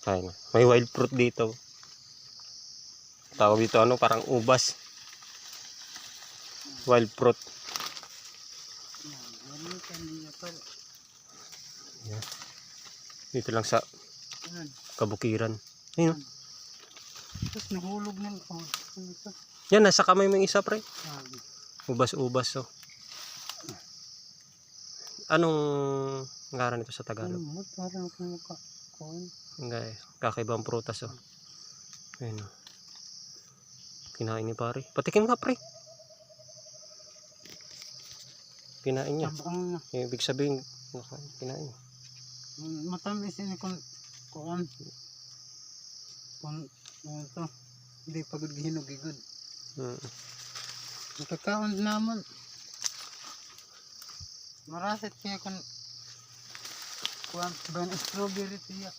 Ayun. May wild fruit dito. Tawag dito ano, parang ubas. Wild fruit. Yan. Dito lang sa kabukiran. Ayun. Tapos nahulog ng Yan, nasa kamay mo yung isa, pre. Ubas-ubas, oh. Anong ngaran nito sa Tagalog? Hindi, kakaibang prutas, oh. Ayun, oh. Kinain ni pare. Patikim nga, pre. Kinain niya. Ibig sabihin, kinain. Matamis ini kung ito, hindi pagod gihinog-igod. Nakakaon naman. Marasit kaya kung ban strawberry tiya.